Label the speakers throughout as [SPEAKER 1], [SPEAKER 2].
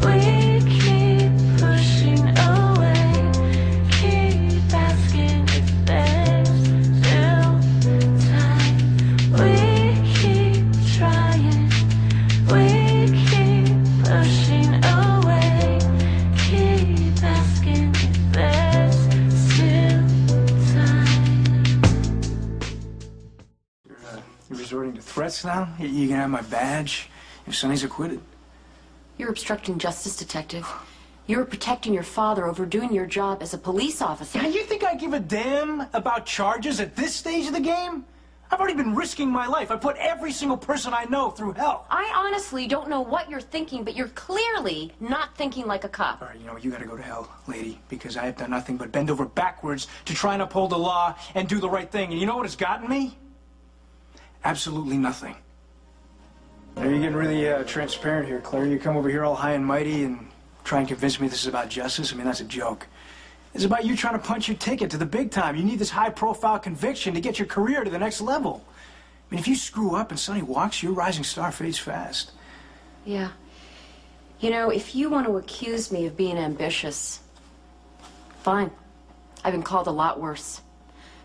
[SPEAKER 1] We keep pushing away, keep asking if there's still time. We keep trying, we keep pushing away, keep asking if there's still time.
[SPEAKER 2] You're resorting to threats now? You can have my badge if Sonny's acquitted.
[SPEAKER 3] You're obstructing justice, Detective. You're protecting your father over doing your job as a police officer.
[SPEAKER 2] Now, you think I give a damn about charges at this stage of the game? I've already been risking my life. I put every single person I know through hell.
[SPEAKER 3] I honestly don't know what you're thinking, but you're clearly not thinking like a cop.
[SPEAKER 2] All right, you know, you gotta go to hell, lady, because I have done nothing but bend over backwards to try and uphold the law and do the right thing. And you know what it's gotten me? Absolutely nothing. Now, you're getting really transparent here, Claire. You come over here all high and mighty and try and convince me this is about justice. I mean, that's a joke. It's about you trying to punch your ticket to the big time. You need this high-profile conviction to get your career to the next level. I mean, if you screw up and Sonny walks, your rising star fades fast.
[SPEAKER 3] Yeah. You know, if you want to accuse me of being ambitious, fine. I've been called a lot worse.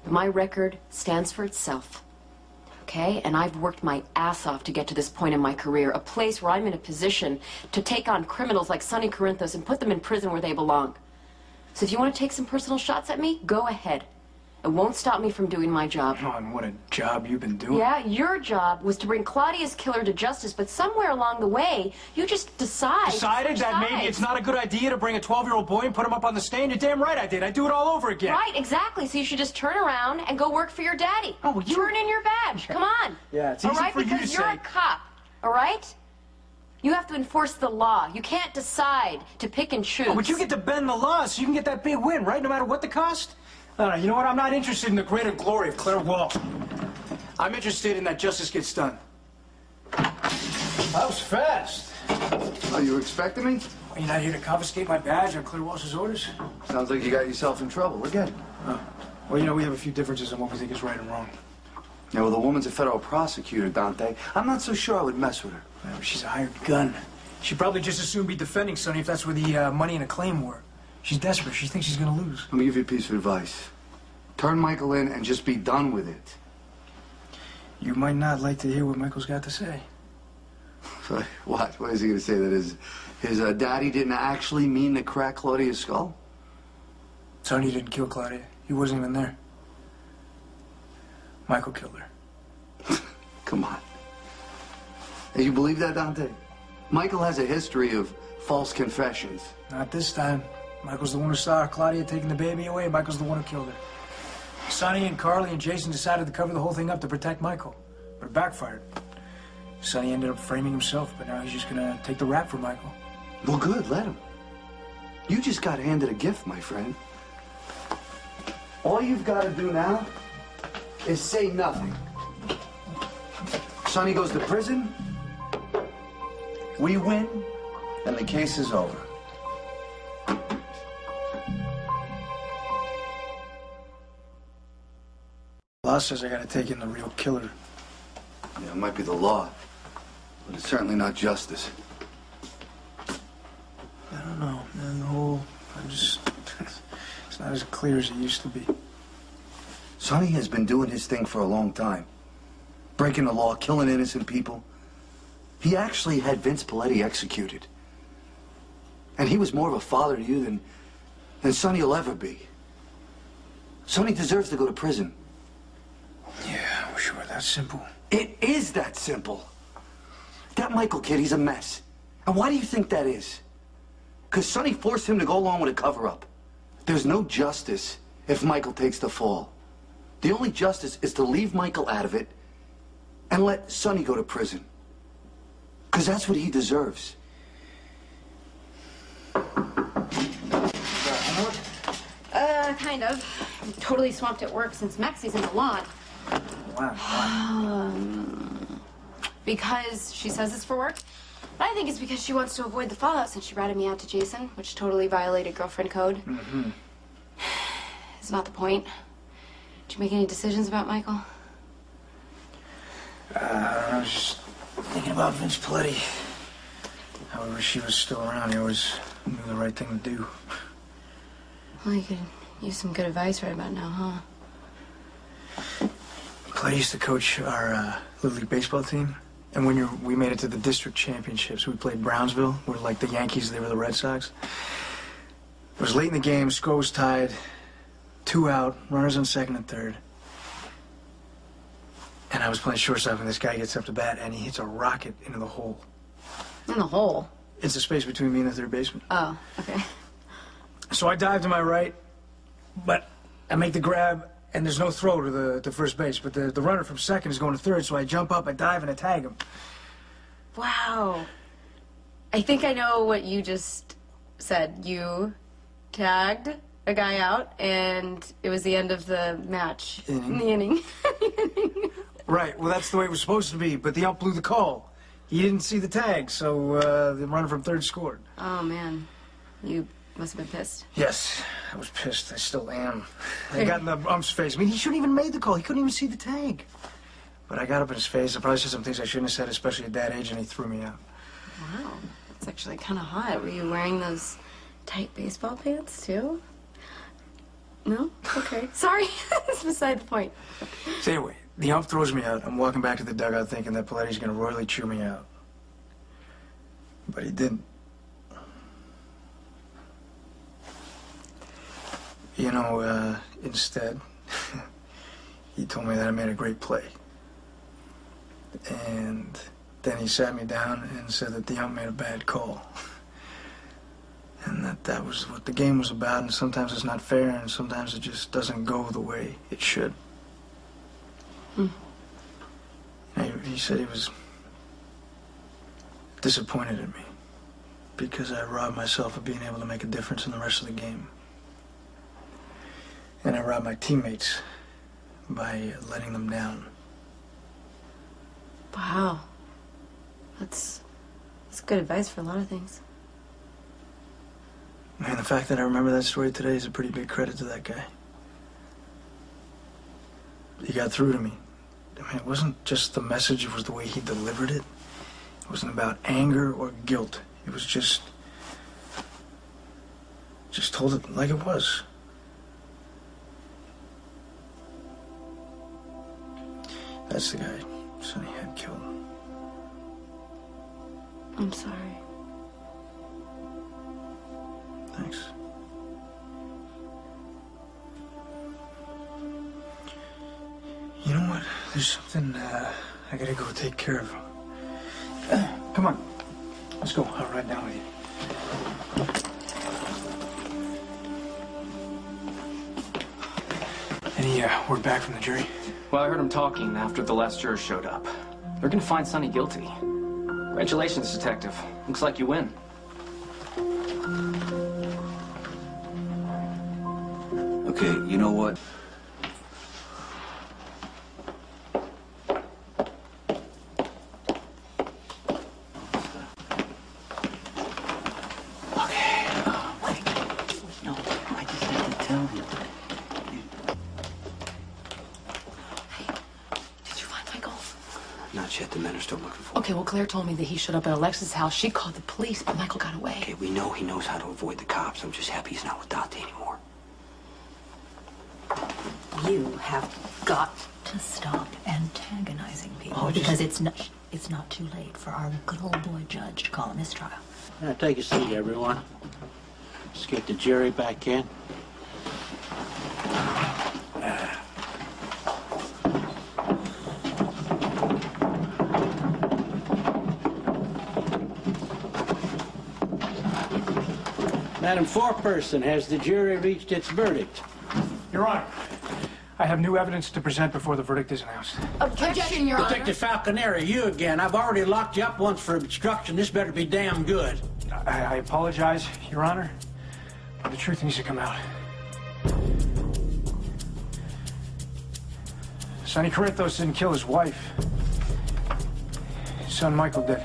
[SPEAKER 3] But my record stands for itself. Okay? And I've worked my ass off to get to this point in my career, a place where I'm in a position to take on criminals like Sonny Corinthos and put them in prison where they belong. So if you want to take some personal shots at me, go ahead. It won't stop me from doing my job.
[SPEAKER 2] Oh, and what a job you've been doing.
[SPEAKER 3] Yeah, your job was to bring Claudia's killer to justice, but somewhere along the way, you just
[SPEAKER 2] Decided that maybe it's not a good idea to bring a 12-year-old boy and put him up on the stand? You're damn right I did. I'd do it all over again.
[SPEAKER 3] Right, exactly. So you should just turn around and go work for your daddy.
[SPEAKER 2] Oh, well, you...
[SPEAKER 3] Turn in your badge. Come on.
[SPEAKER 2] Yeah, it's easy
[SPEAKER 3] all right?
[SPEAKER 2] for you to
[SPEAKER 3] Because you're
[SPEAKER 2] say.
[SPEAKER 3] a cop, all right? You have to enforce the law. You can't decide to pick and choose.
[SPEAKER 2] Oh, but you get to bend the law so you can get that big win, right? No matter what the cost? No, you know what? I'm not interested in the greater glory of Claire Wall. I'm interested in that justice gets done. That was fast.
[SPEAKER 4] Oh, you were expecting me?
[SPEAKER 2] Are you not here to confiscate my badge on Claire Walsh's orders?
[SPEAKER 4] Sounds like you got yourself in trouble again.
[SPEAKER 2] Oh. Well, you know, we have a few differences on what we think is right and wrong.
[SPEAKER 4] Yeah, well, the woman's a federal prosecutor, Dante. I'm not so sure I would mess with her.
[SPEAKER 2] Well, she's a hired gun. She'd probably just as soon be defending Sonny if that's where the money and acclaim were. She's desperate. She thinks she's gonna lose.
[SPEAKER 4] Let me give you a piece of advice. Turn Michael in and just be done with it.
[SPEAKER 2] You might not like to hear what Michael's got to say.
[SPEAKER 4] What? What is he gonna say? That his daddy didn't actually mean to crack Claudia's skull?
[SPEAKER 2] Sonny didn't kill Claudia. He wasn't even there. Michael killed her.
[SPEAKER 4] Come on. Hey, you believe that, Dante? Michael has a history of false confessions.
[SPEAKER 2] Not this time. Michael's the one who saw Claudia taking the baby away. Michael's the one who killed her. Sonny and Carly and Jason decided to cover the whole thing up to protect Michael. But it backfired. Sonny ended up framing himself, but now he's just gonna take the rap for Michael.
[SPEAKER 4] Well, good, let him. You just got handed a gift, my friend. All you've got to do now is say nothing. Sonny goes to prison, we win, and the case is over.
[SPEAKER 2] Law says I gotta take in the real killer.
[SPEAKER 4] Yeah, it might be the law, but it's certainly not justice.
[SPEAKER 2] I don't know, man. It's not as clear as it used to be.
[SPEAKER 4] Sonny has been doing his thing for a long time. Breaking the law, killing innocent people. He actually had Vince Pauletti executed. And he was more of a father to you than Sonny will ever be. Sonny deserves to go to prison.
[SPEAKER 2] Yeah, I wish it were that simple.
[SPEAKER 4] It is that simple. That Michael kid, he's a mess. And why do you think that is? Because Sonny forced him to go along with a cover-up. There's no justice if Michael takes the fall. The only justice is to leave Michael out of it and let Sonny go to prison. Because that's what he deserves.
[SPEAKER 3] Kind of. I'm totally swamped at work since Maxie's in the lawn.
[SPEAKER 2] Wow.
[SPEAKER 3] Because she says it's for work. But I think it's because she wants to avoid the fallout since she ratted me out to Jason, which totally violated girlfriend code.
[SPEAKER 2] Mm-hmm.
[SPEAKER 3] It's not the point. Did you make any decisions about Michael?
[SPEAKER 2] I was just thinking about Vince Pauletti. However, she was still around. He always knew the right thing to do.
[SPEAKER 3] Well, you could use some good advice right about now, huh?
[SPEAKER 2] Clay used to coach our Little League baseball team. And when we made it to the district championships, we played Brownsville. We're like the Yankees, they were the Red Sox. It was late in the game, score was tied, 2 out, runners on second and third. And I was playing shortstop, and this guy gets up to bat, and he hits a rocket into the hole.
[SPEAKER 3] In the hole?
[SPEAKER 2] It's the space between me and the third baseman.
[SPEAKER 3] Oh, okay.
[SPEAKER 2] So I dive to my right, but I make the grab, and there's no throw to the first base. But the runner from second is going to third, so I jump up, I dive, and I tag him.
[SPEAKER 3] Wow. I think I know what you just said. You tagged a guy out, and it was the end of the match.
[SPEAKER 2] Inning.
[SPEAKER 3] The inning.
[SPEAKER 2] Right, well, that's the way it was supposed to be, but the ump blew the call. He didn't see the tag, so the runner from third scored.
[SPEAKER 3] Oh, man. You must have been pissed.
[SPEAKER 2] Yes, I was pissed. I still am. I got in the ump's face. I mean, he shouldn't even made the call. He couldn't even see the tag. But I got up in his face. I probably said some things I shouldn't have said, especially at that age, and he threw me out.
[SPEAKER 3] Wow. That's actually kind of hot. Were you wearing those tight baseball pants, too? No? Okay. Sorry. That's beside the point.
[SPEAKER 2] So anyway, the ump throws me out. I'm walking back to the dugout thinking that Pauletti's going to royally chew me out. But he didn't. You know, instead, he told me that I made a great play. And then he sat me down and said that the ump made a bad call. And that was what the game was about, and sometimes it's not fair, and sometimes it just doesn't go the way it should. He said he was disappointed in me because I robbed myself of being able to make a difference in the rest of the game. And I robbed my teammates by letting them down.
[SPEAKER 3] Wow. That's good advice for a lot of things.
[SPEAKER 2] Man, the fact that I remember that story today is a pretty big credit to that guy. He got through to me. I mean, it wasn't just the message, it was the way he delivered it. It wasn't about anger or guilt. It was just told it like it was. That's the guy Sonny had killed.
[SPEAKER 3] I'm sorry.
[SPEAKER 2] Thanks. You know what? There's something I gotta go take care of. Come on. Let's go. I'll ride down with you. Any word back from the jury?
[SPEAKER 5] Well, I heard him talking after the last juror showed up. They're gonna find Sonny guilty. Congratulations, Detective. Looks like you win.
[SPEAKER 4] Okay, you know what?
[SPEAKER 6] Not yet. The men are still looking for him.
[SPEAKER 7] Okay, well, Claire told me that he showed up at Alexa's house. She called the police, but Michael got away.
[SPEAKER 6] Okay, we know he knows how to avoid the cops. I'm just happy he's not with Dante anymore.
[SPEAKER 8] You have got to stop antagonizing people because it's not too late for our good old boy judge to call a mistrial.
[SPEAKER 9] Now, take a seat, everyone. Let's get the jury back in. Madam Foreperson, has the jury reached its verdict?
[SPEAKER 2] Your Honor, I have new evidence to present before the verdict is announced.
[SPEAKER 3] Objection, Your Honor.
[SPEAKER 9] Detective Falconeri, you again. I've already locked you up once for obstruction. This better be damn good.
[SPEAKER 2] I apologize, Your Honor, but the truth needs to come out. Sonny Corinthos didn't kill his wife. His son Michael did.